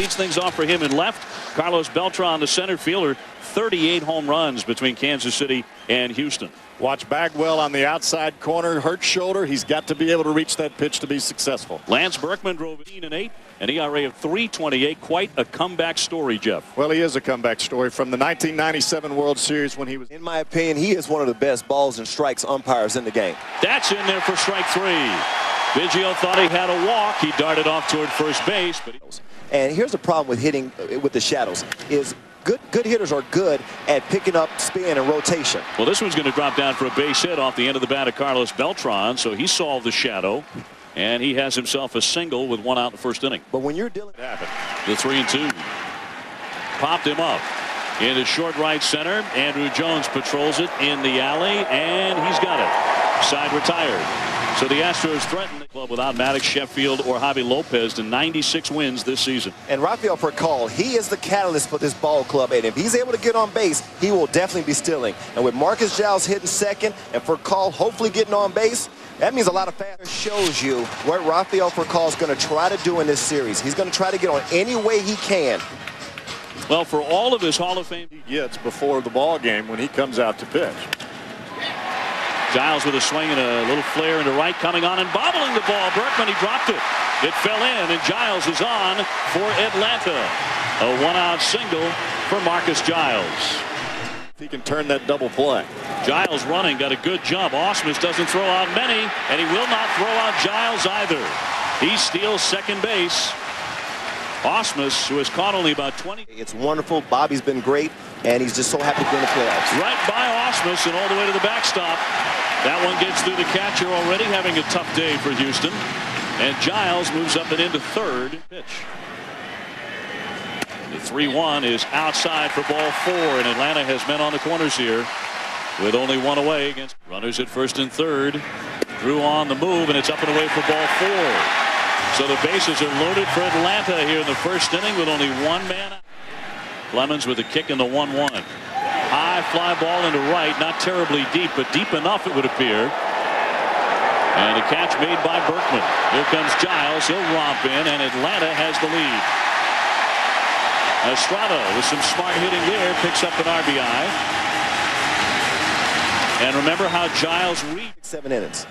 leads things off for him in left. Carlos Beltran, the center fielder, 38 home runs between Kansas City and Houston. Watch Bagwell on the outside corner, hurt shoulder. He's got to be able to reach that pitch to be successful. Lance Berkman drove 18-8, an ERA of 3.28. Quite a comeback story, Jeff. Well, he is a comeback story from the 1997 World Series when he was. In my opinion, he is one of the best balls and strikes umpires in the game. That's in there for strike 3. Biggio thought he had a walk. He darted off toward first base. And here's the problem with hitting with the shadows is good hitters are good at picking up spin and rotation. Well, this one's going to drop down for a base hit off the end of the bat of Carlos Beltran, so he solved the shadow, and he has himself a single with 1 out in the first inning. But when you're dealing with the 3-2, popped him up into short right center. Andrew Jones patrols it in the alley, and he's got it. Side retired. So the Astros threaten the club without Maddox, Sheffield, or Javi Lopez to 96 wins this season. And Rafael Furcal, he is the catalyst for this ball club, and if he's able to get on base, he will definitely be stealing. And with Marcus Giles hitting second and Furcal hopefully getting on base, that means a lot of fans. Shows you what Rafael Furcal is going to try to do in this series. He's going to try to get on any way he can. Well, for all of his Hall of Fame he gets before the ball game when he comes out to pitch. Giles with a swing and a little flare into right, coming on and bobbling the ball. Berkman, he dropped it. It fell in, and Giles is on for Atlanta. A 1-out single for Marcus Giles. He can turn that double play. Giles running, got a good jump. Ausmus doesn't throw out many, and he will not throw out Giles either. He steals second base. Ausmus, who has caught only about 20. It's wonderful. Bobby's been great, and he's just so happy to be in the playoffs. Right by Ausmus and all the way to the backstop. That one gets through the catcher already, having a tough day for Houston. And Giles moves up and into third pitch. The 3-1 is outside for ball 4, and Atlanta has men on the corners here with only 1 away against runners at first and third. Drew on the move, and it's up and away for ball 4. So the bases are loaded for Atlanta here in the first inning with only 1 man out. Clemens with a kick in the 1-1. High fly ball into right, not terribly deep, but deep enough it would appear. And a catch made by Berkman. Here comes Giles. He'll romp in, and Atlanta has the lead. Estrada with some smart hitting there picks up an RBI. And remember how Giles reached 7 innings.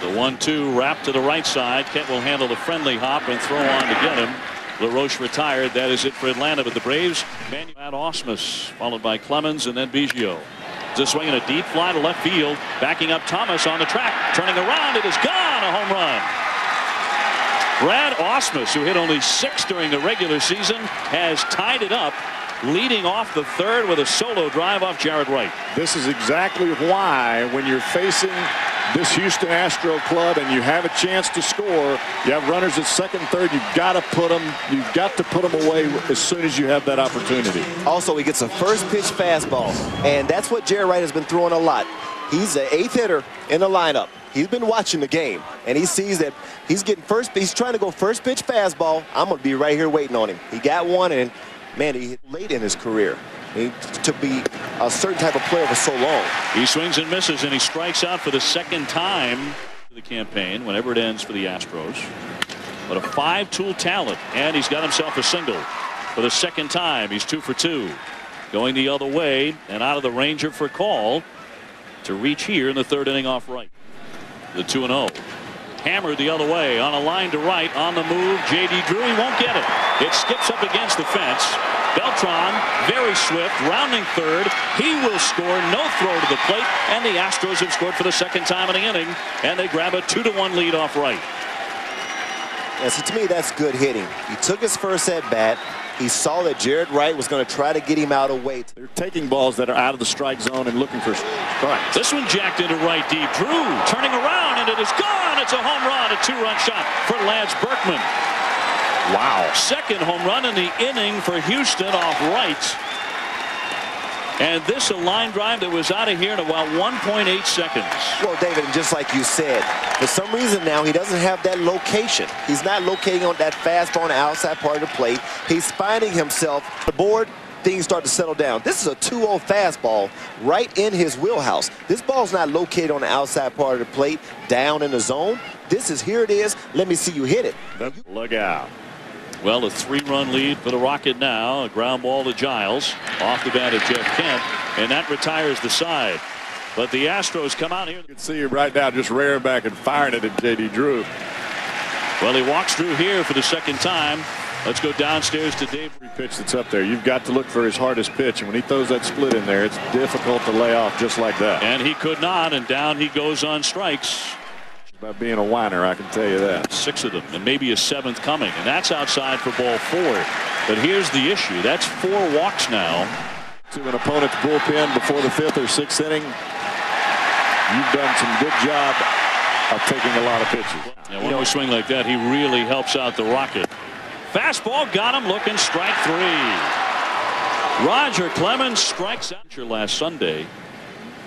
The 1-2 wrap to the right side. Kent will handle the friendly hop and throw on to get him. LaRoche retired. That is it for Atlanta. But the Braves, Matt Ausmus, followed by Clemens and then Biggio. Just swinging a deep fly to left field. Backing up Thomas on the track. Turning around. It is gone. A home run. Brad Ausmus, who hit only 6 during the regular season, has tied it up, leading off the third with a solo drive off Jared Wright. This is exactly why when you're facing this Houston Astro club and you have a chance to score, you have runners at second and third, you've got to put them away as soon as you have that opportunity. Also, he gets a first pitch fastball, and that's what Jared Wright has been throwing a lot. He's the 8th hitter in the lineup. He's been watching the game, and he sees that he's getting he's trying to go first pitch fastball. I'm going to be right here waiting on him. He got one, and man, he hit late in his career. To be a certain type of player for so long. He swings and misses, and he strikes out for the second time in the campaign, whenever it ends for the Astros. But a 5-tool talent, and he's got himself a single for the second time. He's 2 for 2. Going the other way and out of the Ranger for call to reach here in the third inning off right. The 2-0. Hammered the other way on a line to right on the move. J.D. Drew, he won't get it. It skips up against the fence. Beltran, very swift, rounding third. He will score. No throw to the plate, and the Astros have scored for the second time in the inning, and they grab a 2-1 lead off right. Yeah, see, to me, that's good hitting. He took his first at bat. He saw that Jared Wright was going to try to get him out of weight. They're taking balls that are out of the strike zone and looking for strikes. This one jacked into right deep. Drew turning around, and it is gone. It's a home run, a 2-run shot for Lance Berkman. Wow. Second home run in the inning for Houston off right. And this a line drive that was out of here in about 1.8 seconds. Well, David, and just like you said, for some reason now he doesn't have that location. He's not locating on that fastball on the outside part of the plate. He's finding himself the board. Things start to settle down. This is a 2-0 fastball right in his wheelhouse. This ball's not located on the outside part of the plate, down in the zone. This is, here it is. Let me see you hit it. Look out. Well, a 3-run lead for the Rocket now. A ground ball to Giles. Off the bat of Jeff Kent. And that retires the side. But the Astros come out here. You can see him right now just rearing back and firing it at J.D. Drew. Well, he walks through here for the second time. Let's go downstairs to Dave. Every pitch that's up there, you've got to look for his hardest pitch. And when he throws that split in there, it's difficult to lay off just like that. And he could not. And down he goes on strikes. By being a whiner, I can tell you that. 6 of them, and maybe a 7th coming, and that's outside for ball 4. But here's the issue: that's 4 walks now. To an opponent's bullpen before the 5th or 6th inning, you've done some good job of taking a lot of pitches. Yeah, one more swing like that, he really helps out the Rocket. Fastball got him looking, strike 3. Roger Clemens strikes out. Last Sunday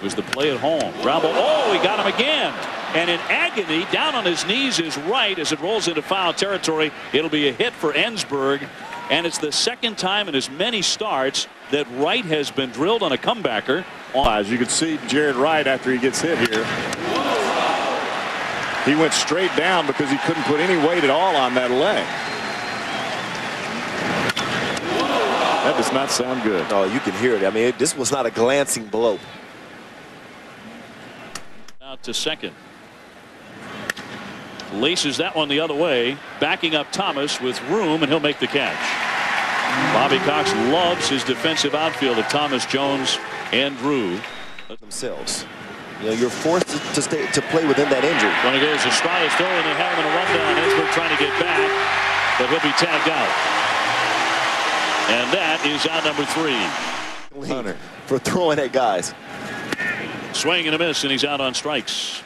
was the play at home. Ground ball. Oh, he got him again. And in agony, down on his knees is Wright as it rolls into foul territory. It'll be a hit for Ensberg. And it's the second time in as many starts that Wright has been drilled on a comebacker. As you can see, Jared Wright, after he gets hit here, he went straight down because he couldn't put any weight at all on that leg. That does not sound good. Oh, you can hear it. I mean, this was not a glancing blow. Out to second. Laces that one the other way, backing up Thomas with room, and he'll make the catch. Bobby Cox loves his defensive outfield of Thomas, Jones, and Drew. Themselves. You know, you're forced to play within that injury. When he goes to Estrada's throw, and they have him in a rundown. Ensberg trying to get back, but he'll be tagged out. And that is out number 3. Hunter for throwing at guys. Swing and a miss, and he's out on strikes.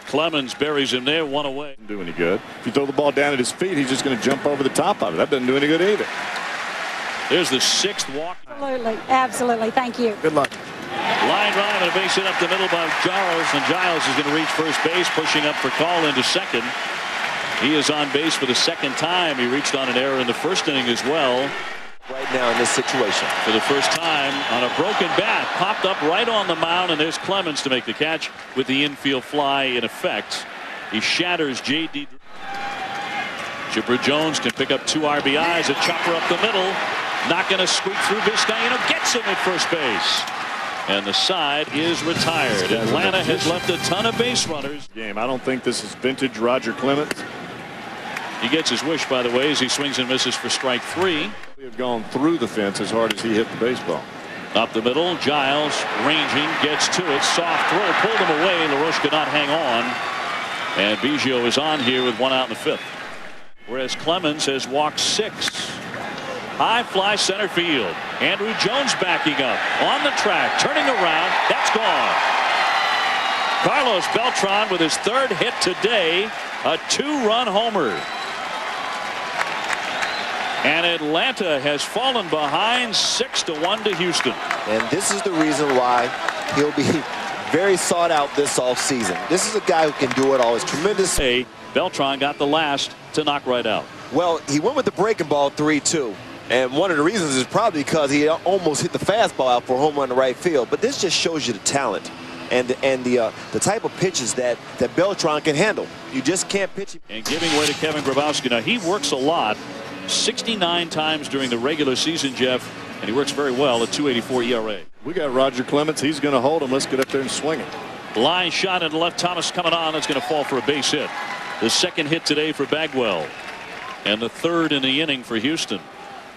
Clemens buries him there, 1 away. Doesn't do any good. If you throw the ball down at his feet, he's just going to jump over the top of it. That doesn't do any good either. There's the 6th walk. Absolutely, absolutely. Thank you. Good luck. Line drive and a base hit up the middle by Giles, and Giles is going to reach first base, pushing up for call into second. He is on base for the 2nd time. He reached on an error in the 1st inning as well. Right now in this situation. For the first time on a broken bat, popped up right on the mound, and there's Clemens to make the catch with the infield fly in effect. He shatters J.D. Chipper Jones can pick up 2 RBIs. A chopper up the middle, not going to squeak through. Vizcaino gets him at first base, and the side is retired. Atlanta has left a ton of base runners. Game. I don't think this is vintage Roger Clemens. He gets his wish, by the way, as he swings and misses for strike 3. They have gone through the fence as hard as he hit the baseball. Up the middle, Giles ranging, gets to it, soft throw, pulled him away. LaRoche could not hang on, and Biggio is on here with 1 out in the 5th. Whereas Clemens has walked 6. High fly center field. Andrew Jones backing up on the track, turning around. That's gone. Carlos Beltran with his 3rd hit today, a 2-run homer. And Atlanta has fallen behind 6-1 to Houston. And this is the reason why he'll be very sought out this offseason. This is a guy who can do it all. It's tremendous. Hey, Beltran got the last to knock right out. Well, he went with the breaking ball 3-2. And one of the reasons is probably because he almost hit the fastball out for a home run to right field. But this just shows you the talent and the type of pitches that Beltran can handle. You just can't pitch him. And giving way to Kevin Grabowski. Now, he works a lot. 69 times during the regular season, Jeff, and he works very well at 2.84 ERA. We got Roger Clemens. He's going to hold him. Let's get up there and swing it. Line shot in the left. Thomas coming on. That's going to fall for a base hit. The 2nd hit today for Bagwell, and the 3rd in the inning for Houston.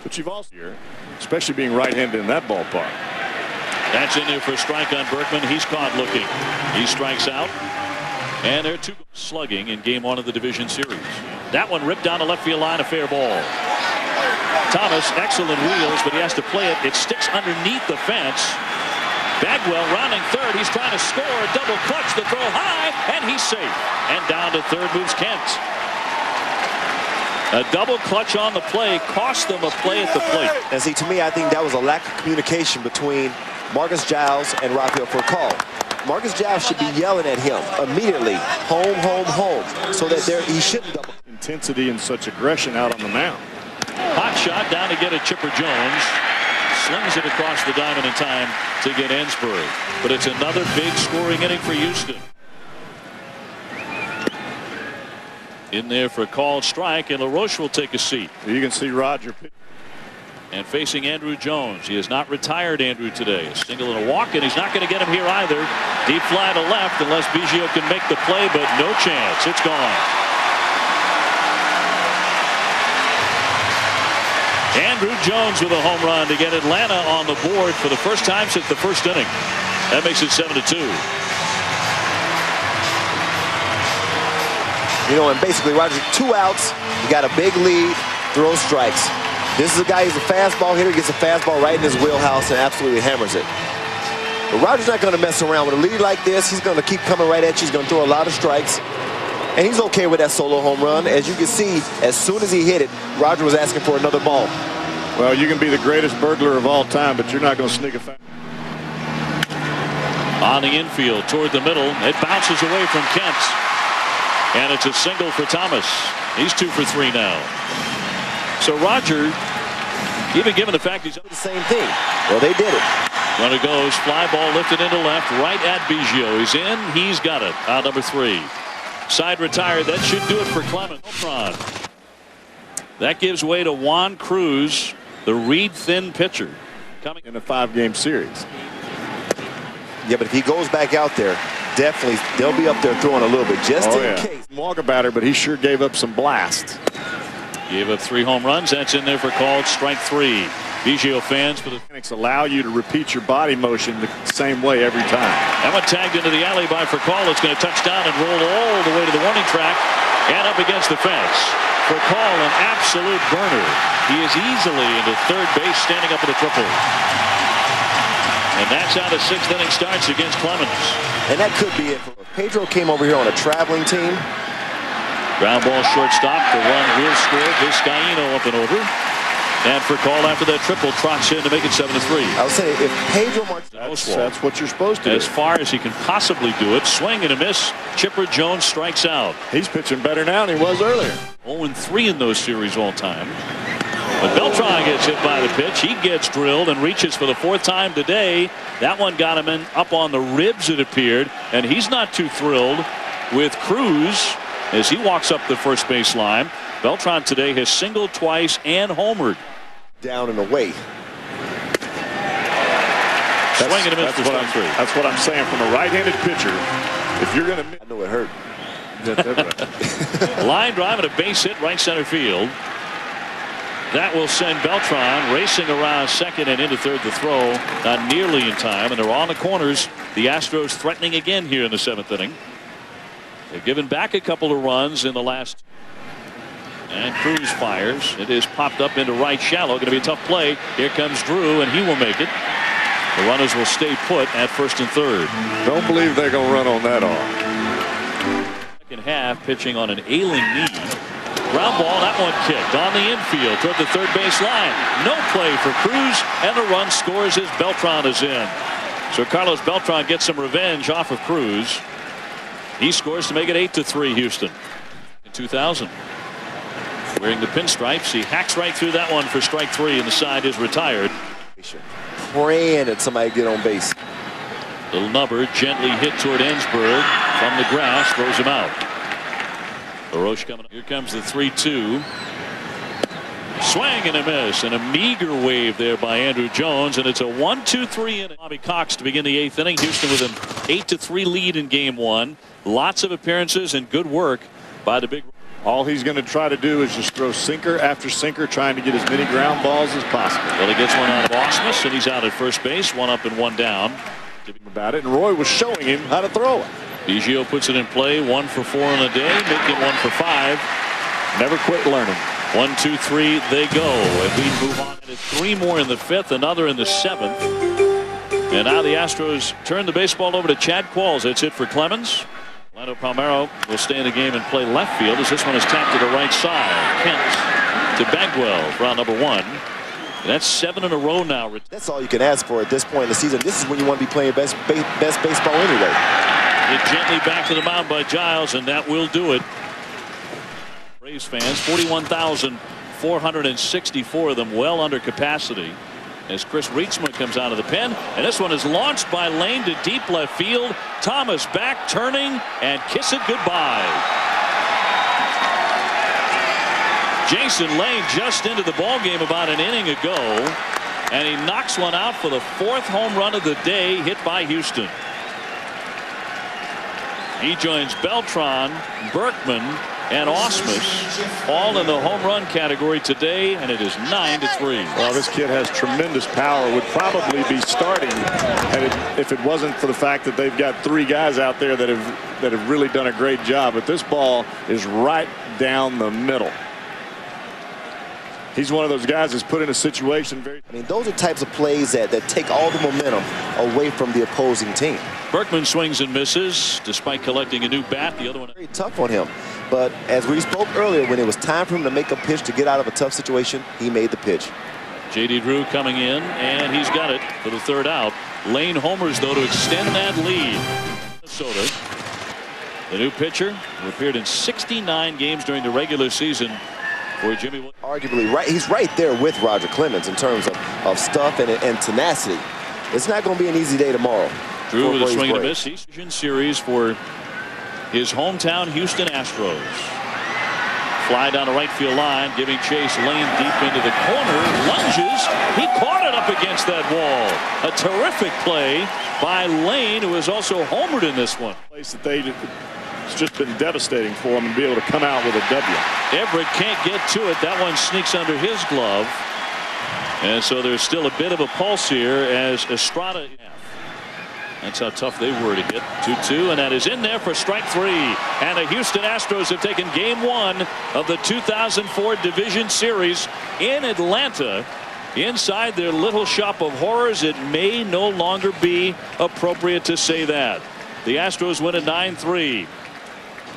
But you've also here, especially being right-handed in that ballpark. That's in there for a strike on Berkman. He's caught looking. He strikes out, and there are 2 slugging in Game 1 of the division series. That one ripped down the left field line, a fair ball. Thomas, excellent wheels, but he has to play it. It sticks underneath the fence. Bagwell rounding 3rd. He's trying to score a double clutch. The throw high, and he's safe. And down to 3rd moves Kent. A double clutch on the play cost them a play at the plate. And see, to me, I think that was a lack of communication between Marcus Giles and Rafael for a call. Marcus Giles should be yelling at him immediately, home, home, home, so that he shouldn't double. Intensity and such aggression out on the mound. Hot shot down to get a Chipper Jones. Slings it across the diamond in time to get Ensberg. But it's another big scoring inning for Houston. in there for a called strike, and LaRoche will take a seat. You can see Roger. And facing Andrew Jones. He has not retired Andrew today. A single and a walk, and he's not going to get him here either. Deep fly to left unless Biggio can make the play, but no chance. It's gone. Andrew Jones with a home run to get Atlanta on the board for the first time since the first inning. That makes it 7-2. You know, and basically, Roger, 2 outs. You got a big lead, throw strikes. This is a guy who's a fastball hitter, gets a fastball right in his wheelhouse and absolutely hammers it. But Roger's not going to mess around with a lead like this. He's going to keep coming right at you. He's going to throw a lot of strikes. And he's okay with that solo home run. As you can see, as soon as he hit it, Roger was asking for another ball. Well, you can be the greatest burglar of all time, but you're not going to sneak a foul. On the infield toward the middle, it bounces away from Kent. And it's a single for Thomas. He's 2 for 3 now. So Roger, even given the fact he's the same thing. Well, they did it. Runner goes, fly ball lifted into left, right at Biggio. He's in, he's got it. Out number 3. Side retired. That should do it for Clemens. That gives way to Juan Cruz, the reed-thin pitcher, coming in a 5-game series. Yeah, but if he goes back out there, definitely they'll be up there throwing a little bit just in case. Walkabout, but he sure gave up some blast. Gave up 3 home runs. That's in there for called strike 3. Biggio fans for the mechanics allow you to repeat your body motion the same way every time. That one tagged into the alley by Furcal. It's going to touch down and roll all the way to the warning track and up against the fence. Furcal, an absolute burner. He is easily into third base, standing up at the triple. And that's how the 6th inning starts against Clemens. And that could be it. Pedro came over here on a traveling team. Ground ball shortstop. The run will score. Vizcaíno up and over. And Furcal after that triple trots in to make it 7-3. I would say if Pedro Martinez, that's what you're supposed to do. As far as he can possibly do it. Swing and a miss. Chipper Jones strikes out. He's pitching better now than he was earlier. 0-3 in those series all time. But Beltran gets hit by the pitch. He gets drilled and reaches for the 4th time today. That one got him in up on the ribs, it appeared. And he's not too thrilled with Cruz as he walks up the first base line. Beltran today has singled twice and homered. Down and away. Swing and a miss for strike 3. That's what I'm saying. From a right-handed pitcher, if you're going to... I know it hurt. Line drive and a base hit right center field. That will send Beltran racing around second and into third to throw. Not nearly in time, and they're on the corners. The Astros threatening again here in the 7th inning. They've given back a couple of runs in the last. And Cruz fires. It is popped up into right shallow. Going to be a tough play. Here comes Drew, and he will make it. The runners will stay put at 1st and 3rd. Don't believe they're going to run on that off. Second half, pitching on an ailing knee. Ground ball, that one kicked on the infield toward the third base line. No play for Cruz, and the run scores as Beltran is in. So Carlos Beltran gets some revenge off of Cruz. He scores to make it 8-3 Houston. In 2000. Wearing the pinstripes, he hacks right through that one for strike 3, and the side is retired. Praying that somebody get on base. Little number gently hit toward Ensberg from the grass, throws him out. LaRoche coming up. Here comes the 3-2. Swing and a miss, and a meager wave there by Andrew Jones, and it's a 1-2-3 inning. Bobby Cox to begin the 8th inning. Houston with an 8-3 lead in game 1. Lots of appearances and good work by the big. All he's going to try to do is just throw sinker after sinker, trying to get as many ground balls as possible. Well, he gets one out of Ausmus, and he's out at first base, 1 up and 1 down. About it, and Roy was showing him how to throw it. Biggio puts it in play, 1 for 4 in a day, making 1 for 5. Never quit learning. 1, 2, 3, they go, and we move on to 3 more in the 5th, another in the 7th. And now the Astros turn the baseball over to Chad Qualls. That's it for Clemens. Orlando Palmeiro will stay in the game and play left field as this one is tapped to the right side. Kent to Bagwell for round number 1. And that's 7 in a row now. That's all you can ask for at this point in the season. This is when you want to be playing best baseball anyway. Hit gently back to the mound by Giles, and that will do it. Braves fans, 41,464 of them, well under capacity. As Chris Reitsma comes out of the pen, and this one is launched by Lane to deep left field. Thomas back, turning, and kiss it goodbye. Jason Lane just into the ballgame about an inning ago, and he knocks one out for the 4th home run of the day, hit by Houston. He joins Beltran, Berkman, and Ausmus all in the home run category today, and it is 9-3. Well, this kid has tremendous power. Would probably be starting if it wasn't for the fact that they've got 3 guys out there that have really done a great job. But this ball is right down the middle. He's one of those guys that's put in a situation. I mean, those are types of plays that take all the momentum away from the opposing team. Berkman swings and misses despite collecting a new bat. The other one very tough on him. But as we spoke earlier, when it was time for him to make a pitch to get out of a tough situation, he made the pitch. J.D. Drew coming in, and he's got it for the 3rd out. Lane homers, though, to extend that lead. Minnesota, the new pitcher, who appeared in 69 games during the regular season for Jimmy. Arguably, right, he's right there with Roger Clemens in terms of stuff and tenacity. It's not going to be an easy day tomorrow. Drew with a swing and a miss. He's in series for his hometown Houston Astros. Fly down the right field line, giving chase. Lane deep into the corner, lunges. He caught it up against that wall. A terrific play by Lane, who has also homered in this one. Place that it's just been devastating for him to be able to come out with a W. Everett can't get to it. That one sneaks under his glove. And so there's still a bit of a pulse here as Estrada. That's how tough they were to hit. 2-2, and that is in there for strike 3. And the Houston Astros have taken game 1 of the 2004 Division Series in Atlanta. Inside their little shop of horrors, it may no longer be appropriate to say that. The Astros win at 9-3.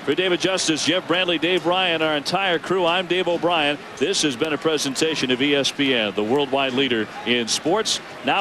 For David Justice, Jeff Brantley, Dave Ryan, our entire crew, I'm Dave O'Brien. This has been a presentation of ESPN, the worldwide leader in sports. Now